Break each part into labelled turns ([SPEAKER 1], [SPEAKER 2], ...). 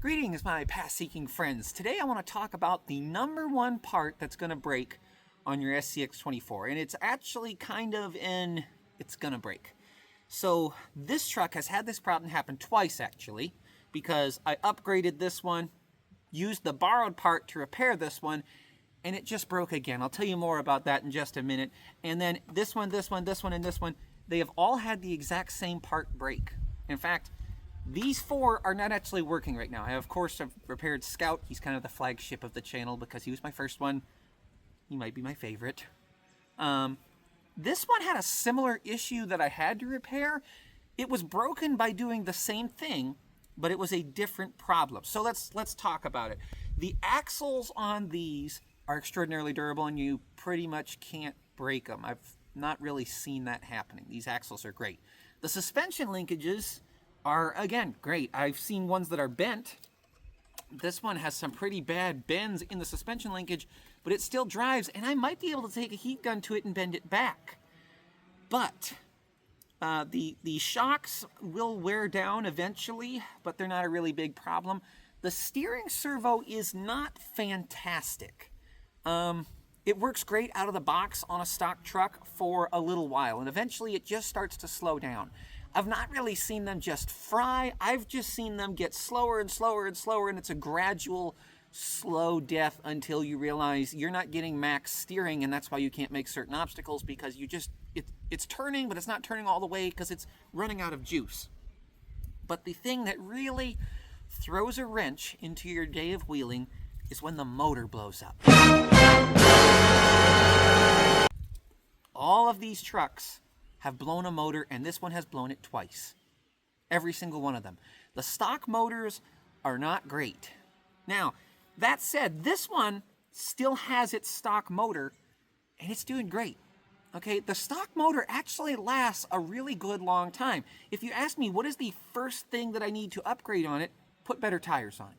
[SPEAKER 1] Greetings, my path-seeking friends. Today I want to talk about the number one part that's going to break on your scx24, and it's actually it's going to break. So this truck has had this problem happen twice, actually, because I upgraded this one, used the borrowed part to repair this one, and it just broke again. I'll tell you more about that in just a minute. And then this one, and this one, they have all had the exact same part break. In fact, these four are not actually working right now. I, of course, have repaired Scout. He's kind of the flagship of the channel because he was my first one. He might be my favorite. This one had a similar issue that I had to repair. It was broken by doing the same thing, but it was a different problem. So let's talk about it. The axles on these are extraordinarily durable, and you pretty much can't break them. I've not really seen that happening. These axles are great. The suspension linkages are, again, great. I've seen ones that are bent. This one has some pretty bad bends in the suspension linkage, but it still drives, and I might be able to take a heat gun to it and bend it back. But the shocks will wear down eventually, but they're not a really big problem. The steering servo is not fantastic. It works great out of the box on a stock truck for a little while, and eventually it just starts to slow down. I've not really seen them just fry. I've just seen them get slower and slower and slower, and it's a gradual slow death until you realize you're not getting max steering, and that's why you can't make certain obstacles, because it's turning, but it's not turning all the way because it's running out of juice. But the thing that really throws a wrench into your day of wheeling is when the motor blows up. All of these trucks have blown a motor, and this one has blown it twice. Every single one of them. The stock motors are not great. Now, that said, this one still has its stock motor, and it's doing great. Okay, the stock motor actually lasts a really good long time. If you ask me what is the first thing that I need to upgrade on it, put better tires on it.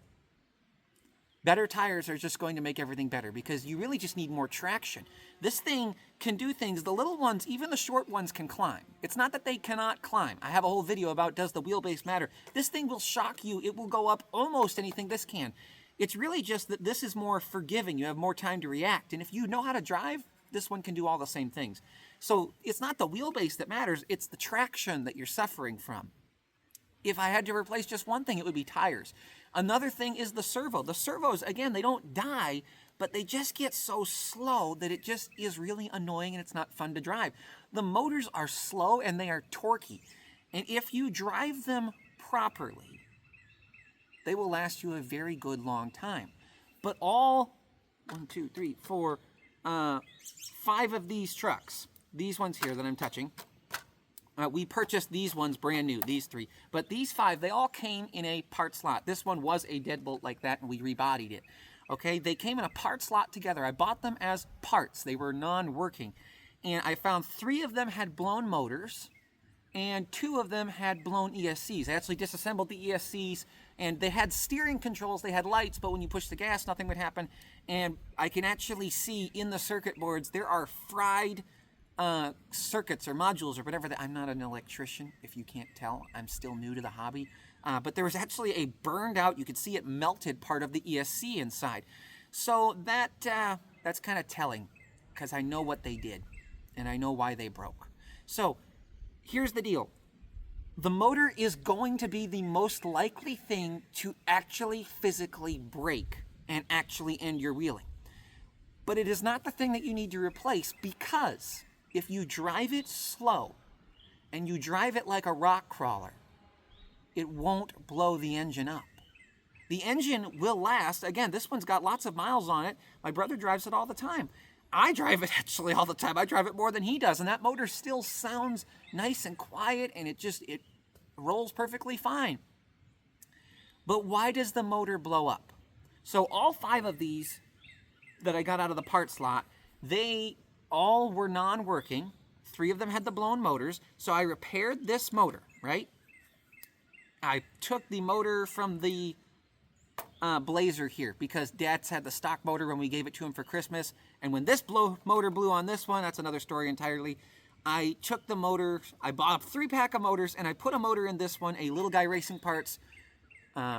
[SPEAKER 1] Better tires are just going to make everything better because you really just need more traction. This thing can do things. The little ones, even the short ones, can climb. It's not that they cannot climb. I have a whole video about does the wheelbase matter. This thing will shock you. It will go up almost anything this can. It's really just that this is more forgiving. You have more time to react. And if you know how to drive, this one can do all the same things. So it's not the wheelbase that matters. It's the traction that you're suffering from. If I had to replace just one thing, it would be tires. Another thing is the servo. The servos, again, they don't die, but they just get so slow that it just is really annoying and it's not fun to drive. The motors are slow and they are torquey. And if you drive them properly, they will last you a very good long time. But all 5 of these trucks, these ones here that I'm touching, we purchased these ones brand new, these 3. But these 5, they all came in a part slot. This one was a deadbolt like that, and we rebodied it. Okay, they came in a part slot together. I bought them as parts. They were non-working. And I found 3 of them had blown motors, and 2 of them had blown ESCs. I actually disassembled the ESCs, and they had steering controls, they had lights, but when you push the gas, nothing would happen. And I can actually see in the circuit boards, there are fried circuits or modules or whatever. I'm not an electrician, if you can't tell. I'm still new to the hobby. But there was actually a burned out, you could see it melted part of the ESC inside. So that's kind of telling, because I know what they did, and I know why they broke. So here's the deal. The motor is going to be the most likely thing to actually physically break and actually end your wheeling. But it is not the thing that you need to replace, because if you drive it slow and you drive it like a rock crawler, it won't blow the engine up. The engine will last. Again, this one's got lots of miles on it. My brother drives it all the time. I drive it actually all the time. I drive it more than he does, and that motor still sounds nice and quiet, and it rolls perfectly fine. But why does the motor blow up? So all 5 of these that I got out of the part slot, they all were non-working. 3 of them had the blown motors. So I repaired this motor, right? I took the motor from the Blazer here because Dad's had the stock motor when we gave it to him for Christmas. And when this motor blew on this one, that's another story entirely. I took the motor, I bought a 3-pack of motors, and I put a motor in this one, a Little Guy Racing Parts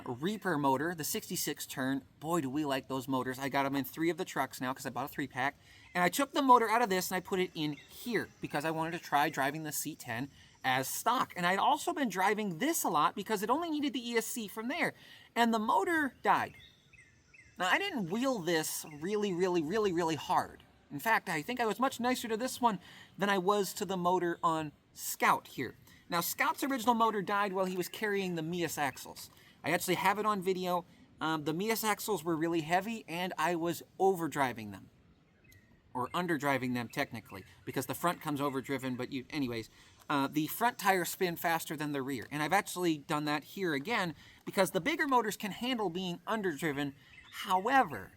[SPEAKER 1] Reaper motor, the 66 turn. Boy, do we like those motors. I got them in 3 of the trucks now because I bought a 3-pack. And I took the motor out of this and I put it in here because I wanted to try driving the C10 as stock. And I'd also been driving this a lot because it only needed the ESC from there. And the motor died. Now, I didn't wheel this really hard. In fact, I think I was much nicer to this one than I was to the motor on Scout here. Now, Scout's original motor died while he was carrying the Mias axles. I actually have it on video. The Mias axles were really heavy, and I was overdriving them. Or underdriving them, technically, because the front comes overdriven, but anyways, the front tires spin faster than the rear. And I've actually done that here again, because the bigger motors can handle being underdriven, however,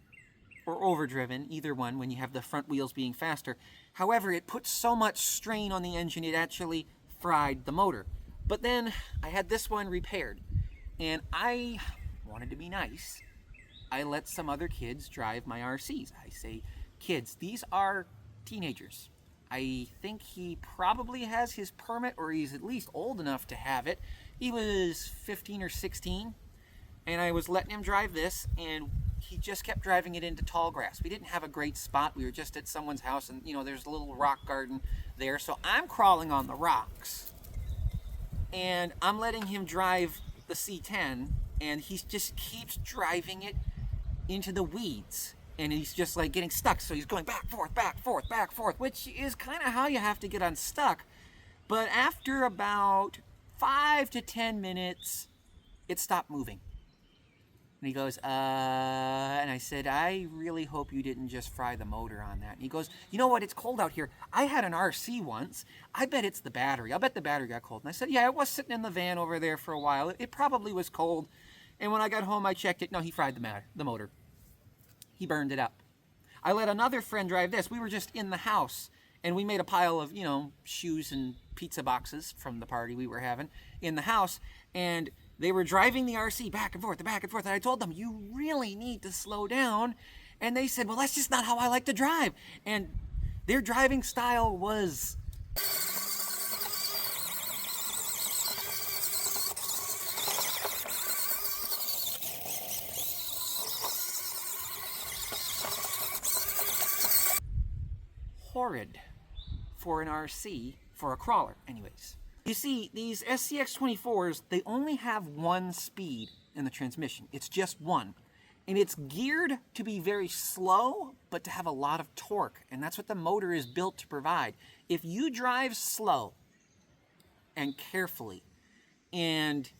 [SPEAKER 1] or overdriven, either one, when you have the front wheels being faster. However, it puts so much strain on the engine, it actually fried the motor. But then I had this one repaired, and I wanted to be nice. I let some other kids drive my RCs. I say, kids, these are teenagers. I think he probably has his permit, or he's at least old enough to have it. He was 15 or 16, and I was letting him drive this, and he just kept driving it into tall grass. We didn't have a great spot. We were just at someone's house, and there's a little rock garden there. So I'm crawling on the rocks, and I'm letting him drive the C10, and he just keeps driving it into the weeds. And he's just like getting stuck. So he's going back, forth, which is kind of how you have to get unstuck. But after about 5 to 10 minutes, it stopped moving. And he goes, and I said, I really hope you didn't just fry the motor on that. And he goes, you know what, it's cold out here. I had an RC once. I bet it's the battery. I'll bet the battery got cold. And I said, yeah, it was sitting in the van over there for a while. It probably was cold. And when I got home, I checked it. No, he fried the motor. He burned it up. I let another friend drive this. We were just in the house, and we made a pile of, shoes and pizza boxes from the party we were having in the house, and they were driving the RC back and forth, and I told them, you really need to slow down, and they said, well, that's just not how I like to drive, and their driving style was... horrid for an RC, for a crawler, anyways. You see, these scx24s, they only have one speed in the transmission. It's just one. And it's geared to be very slow, but to have a lot of torque. And that's what the motor is built to provide. If you drive slow and carefully and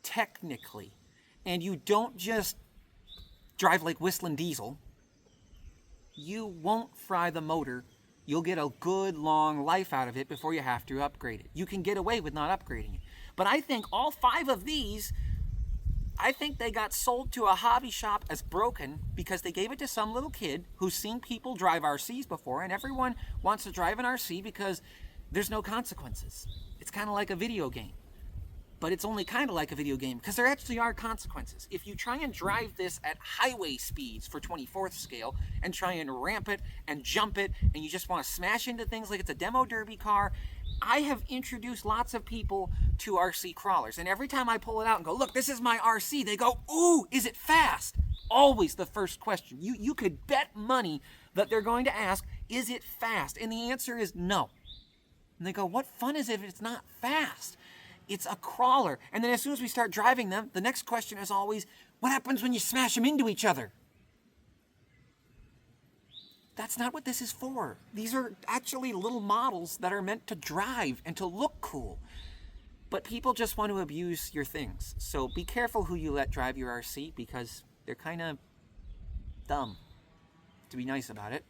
[SPEAKER 1] technically, and you don't just drive like Whistling Diesel, you won't fry the motor. You'll get a good long life out of it before you have to upgrade it. You can get away with not upgrading it. But I think all 5 of these, I think they got sold to a hobby shop as broken because they gave it to some little kid who's seen people drive RCs before, and everyone wants to drive an RC because there's no consequences. It's kind of like a video game. But it's only kind of like a video game because there actually are consequences. If you try and drive this at highway speeds for 24th scale and try and ramp it and jump it and you just want to smash into things like it's a demo derby car, I have introduced lots of people to RC crawlers. And every time I pull it out and go, look, this is my RC, they go, ooh, is it fast? Always the first question. You could bet money that they're going to ask, is it fast? And the answer is no. And they go, what fun is it if it's not fast? It's a crawler. And then as soon as we start driving them, the next question is always, what happens when you smash them into each other? That's not what this is for. These are actually little models that are meant to drive and to look cool. But people just want to abuse your things. So be careful who you let drive your RC because they're kind of dumb, to be nice about it.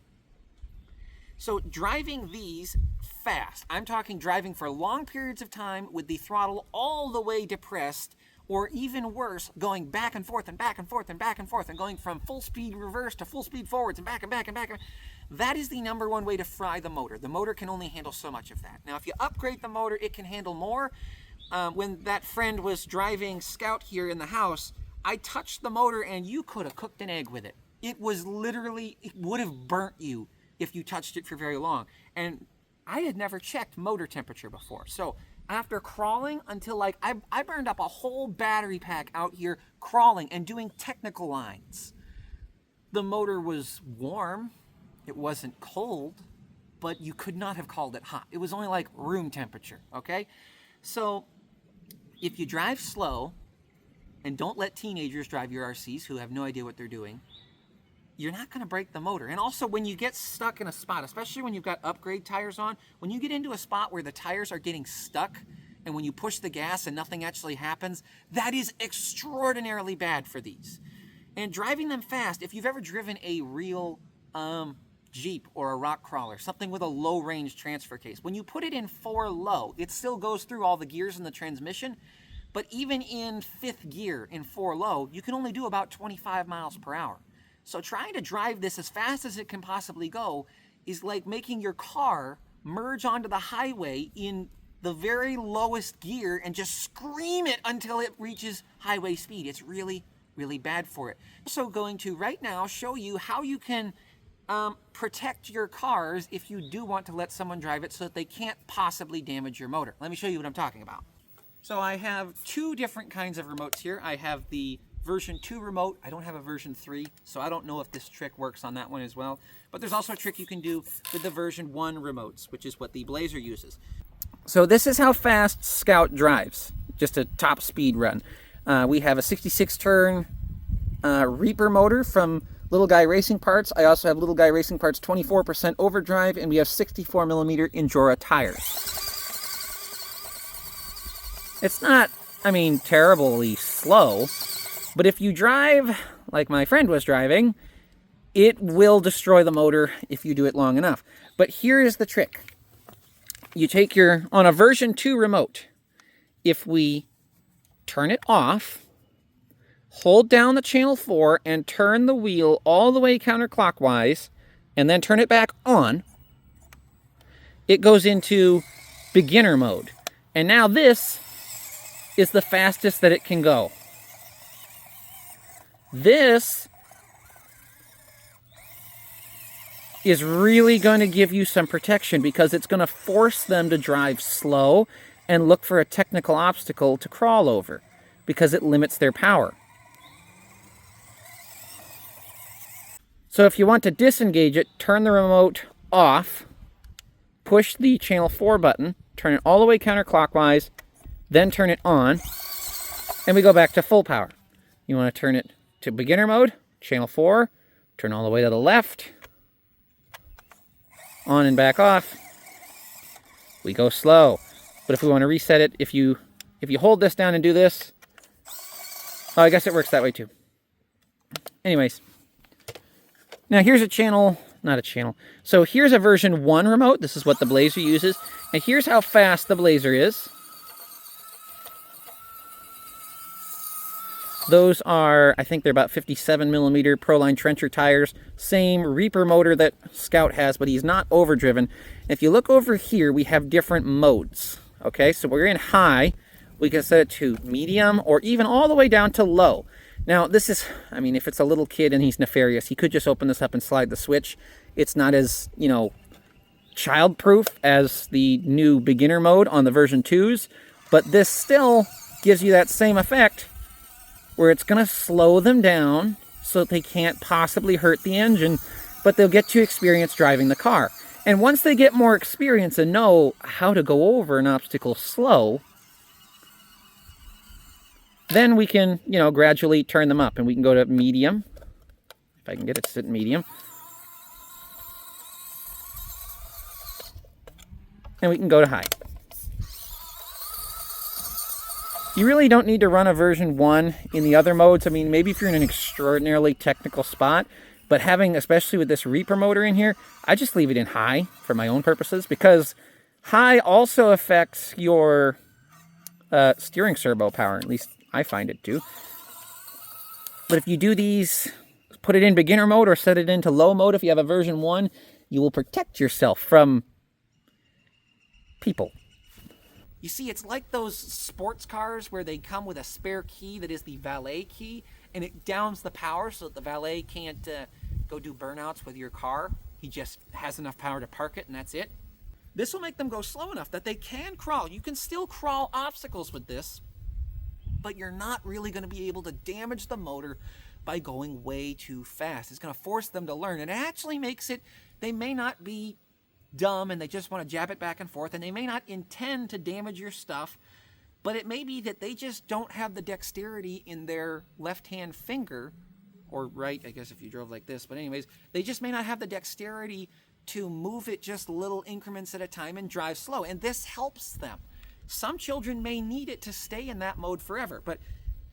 [SPEAKER 1] So driving these fast, I'm talking driving for long periods of time with the throttle all the way depressed, or even worse, going back and forth and back and forth and back and forth and going from full speed reverse to full speed forwards and back and back and back. That is the number one way to fry the motor. The motor can only handle so much of that. Now, if you upgrade the motor, it can handle more. When that friend was driving Scout here in the house, I touched the motor and you could have cooked an egg with it. It was literally, it would have burnt you if you touched it for very long. And I had never checked motor temperature before. So After crawling until like, I burned up a whole battery pack out here crawling and doing technical lines. The motor was warm, it wasn't cold, but you could not have called it hot. It was only like room temperature, okay? So if you drive slow, and don't let teenagers drive your RCs who have no idea what they're doing, you're not gonna break the motor. And also when you get stuck in a spot, especially when you've got upgrade tires on, when you get into a spot where the tires are getting stuck, and when you push the gas and nothing actually happens, that is extraordinarily bad for these. And driving them fast, if you've ever driven a real Jeep or a rock crawler, something with a low range transfer case, when you put it in 4 low, it still goes through all the gears in the transmission, but even in 5th gear in 4 low, you can only do about 25 miles per hour. So trying to drive this as fast as it can possibly go is like making your car merge onto the highway in the very lowest gear and just scream it until it reaches highway speed. It's really, really bad for it. I'm also going to right now show you how you can protect your cars if you do want to let someone drive it so that they can't possibly damage your motor. Let me show you what I'm talking about. So I have 2 different kinds of remotes here. I have the version 2 remote. I don't have a version 3, so I don't know if this trick works on that one as well. But there's also a trick you can do with the version 1 remotes, which is what the Blazer uses. So this is how fast Scout drives, just a top speed run. We have a 66 turn Reaper motor from Little Guy Racing Parts. I also have Little Guy Racing Parts 24% overdrive, and we have 64 millimeter Injora tires. It's not, I mean, terribly slow, but if you drive like my friend was driving, it will destroy the motor if you do it long enough. But here is the trick. You take on a version 2 remote, if we turn it off, hold down the channel 4 and turn the wheel all the way counterclockwise, and then turn it back on, it goes into beginner mode. And now this is the fastest that it can go. This is really going to give you some protection because it's going to force them to drive slow and look for a technical obstacle to crawl over because it limits their power. So if you want to disengage it, turn the remote off, push the channel 4 button, turn it all the way counterclockwise, then turn it on, and we go back to full power. You want to turn it to beginner mode, channel 4, turn all the way to the left, on and back off. We go slow. But if we want to reset it, if you hold this down and do this, oh, I guess it works that way too. Anyways, now here's so here's a version 1 remote. This is what the Blazer uses. And here's how fast the Blazer is. Those are, I think they're about 57 millimeter Proline Trencher tires. Same Reaper motor that Scout has, but he's not overdriven. If you look over here, we have different modes. Okay, so we're in high. We can set it to medium or even all the way down to low. Now, this is, I mean, if it's a little kid and he's nefarious, he could just open this up and slide the switch. It's not as, child-proof as the new beginner mode on the version 2s, but this still gives you that same effect where it's going to slow them down so that they can't possibly hurt the engine, but they'll get to experience driving the car. And once they get more experience and know how to go over an obstacle slow, then we can, gradually turn them up, and we can go to medium. If I can get it to sit in medium. And we can go to high. You really don't need to run a version 1 in the other modes. I mean, maybe if you're in an extraordinarily technical spot, but having, especially with this Reaper motor in here, I just leave it in high for my own purposes because high also affects your steering servo power. At least I find it to. But if you do these, put it in beginner mode or set it into low mode if you have a version 1, you will protect yourself from people. You see, it's like those sports cars where they come with a spare key that is the valet key, and it downs the power so that the valet can't go do burnouts with your car. He just has enough power to park it, and that's it. This will make them go slow enough that they can crawl. You can still crawl obstacles with this, but you're not really going to be able to damage the motor by going way too fast. It's going to force them to learn. And it actually makes it, they may not be dumb and they just want to jab it back and forth, and they may not intend to damage your stuff, but it may be that they just don't have the dexterity in their left-hand finger, or right, I guess if you drove like this, but anyways, they just may not have the dexterity to move it just little increments at a time and drive slow, and this helps them. Some children may need it to stay in that mode forever, but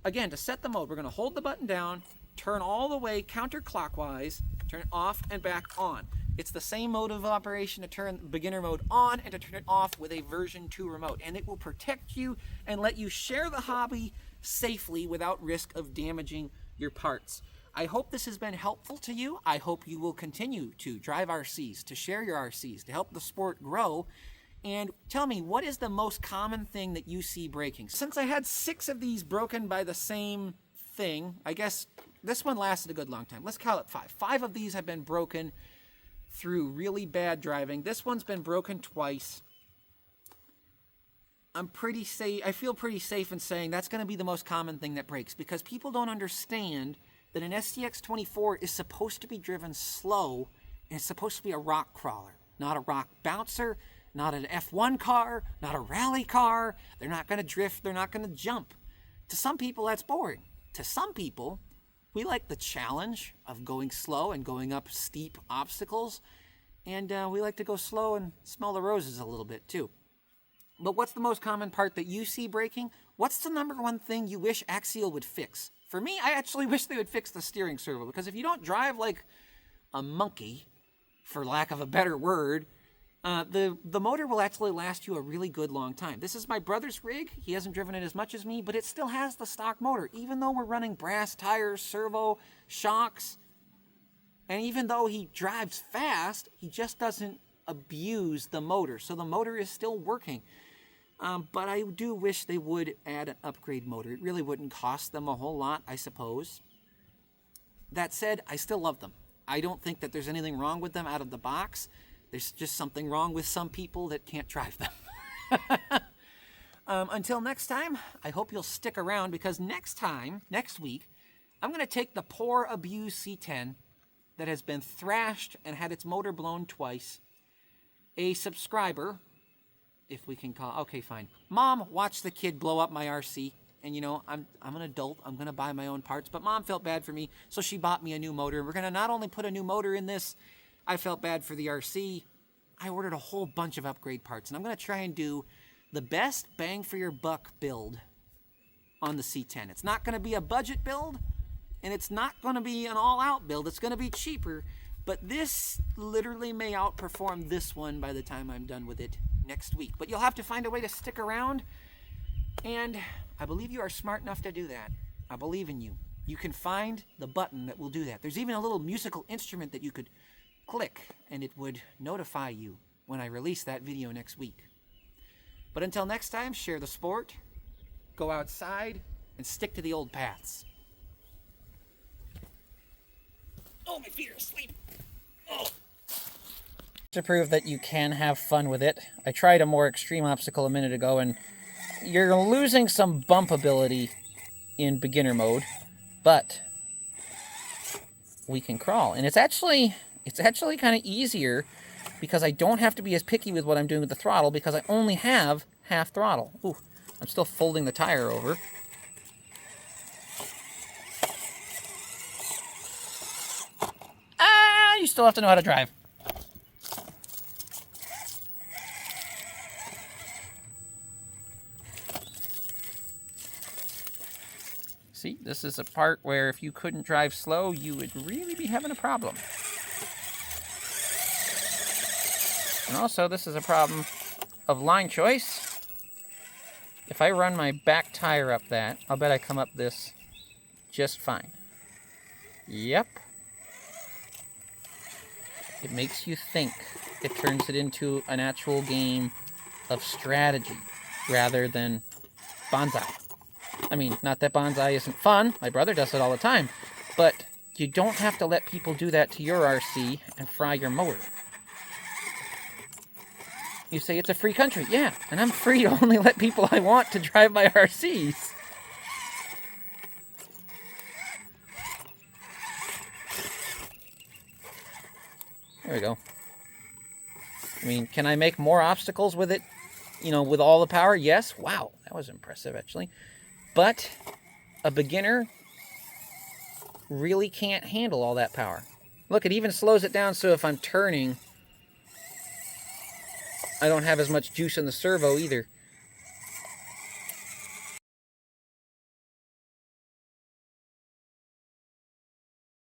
[SPEAKER 1] again, to set the mode, we're going to hold the button down, turn all the way counterclockwise, turn it off and back on. It's the same mode of operation to turn beginner mode on and to turn it off with a version 2 remote, and it will protect you and let you share the hobby safely without risk of damaging your parts. I hope this has been helpful to you. I hope you will continue to drive RCs, to share your RCs, to help the sport grow. And tell me, what is the most common thing that you see breaking? Since I had 6 of these broken by the same thing, I guess this one lasted a good long time. Let's call it 5. 5 of these have been broken through really bad driving. This one's been broken twice. I'm pretty safe. I feel pretty safe in saying that's going to be the most common thing that breaks, because people don't understand that an scx24 is supposed to be driven slow, and it's supposed to be a rock crawler, not a rock bouncer, not an F1 car, not a rally car. They're not going to drift. They're not going to jump. To some people, that's boring. To some people, we like the challenge of going slow and going up steep obstacles, and we like to go slow and smell the roses a little bit too. But what's the most common part that you see breaking? What's the number one thing you wish Axial would fix? For me, I actually wish they would fix the steering servo, because if you don't drive like a monkey, for lack of a better word, the motor will actually last you a really good long time. This is my brother's rig. He hasn't driven it as much as me, but it still has the stock motor, even though we're running brass tires, servo, shocks, and even though he drives fast, he just doesn't abuse the motor, so the motor is still working. But I do wish they would add an upgrade motor. It really wouldn't cost them a whole lot, I suppose. That said, I still love them. I don't think that there's anything wrong with them out of the box. There's just something wrong with some people that can't drive them. Until next time, I hope you'll stick around, because next week, I'm going to take the poor abused C10 that has been thrashed and had its motor blown twice. A subscriber, if we can call, okay, fine. Mom watched the kid blow up my RC, and you know, I'm an adult. I'm going to buy my own parts, but Mom felt bad for me, so she bought me a new motor. We're going to not only put a new motor in this, I felt bad for the RC. I ordered a whole bunch of upgrade parts, and I'm going to try and do the best bang for your buck build on the C10. It's not going to be a budget build, and it's not going to be an all-out build. It's going to be cheaper, but this literally may outperform this one by the time I'm done with it next week. But you'll have to find a way to stick around, and I believe you are smart enough to do that. I believe in you. You can find the button that will do that. There's even a little musical instrument that you could click, and it would notify you when I release that video next week. But until next time, share the sport, go outside, and stick to the old paths. Oh, my feet are asleep. Oh. To prove that you can have fun with it, I tried a more extreme obstacle a minute ago, and you're losing some bump ability in beginner mode, but we can crawl. And it's actually kind of easier, because I don't have to be as picky with what I'm doing with the throttle, because I only have half throttle. Ooh, I'm still folding the tire over. You still have to know how to drive. See, this is a part where if you couldn't drive slow, you would really be having a problem. And also, this is a problem of line choice. If I run my back tire up that, I'll bet I come up this just fine. Yep. It makes you think. It turns it into an actual game of strategy rather than bonsai. I mean, not that bonsai isn't fun. My brother does it all the time. But you don't have to let people do that to your RC and fry your motor. You say it's a free country. Yeah, and I'm free to only let people I want to drive my RCs. There we go. I mean, can I make more obstacles with it, you know, with all the power? Yes. Wow, that was impressive, actually. But a beginner really can't handle all that power. Look, it even slows it down, so if I'm turning, I don't have as much juice in the servo either.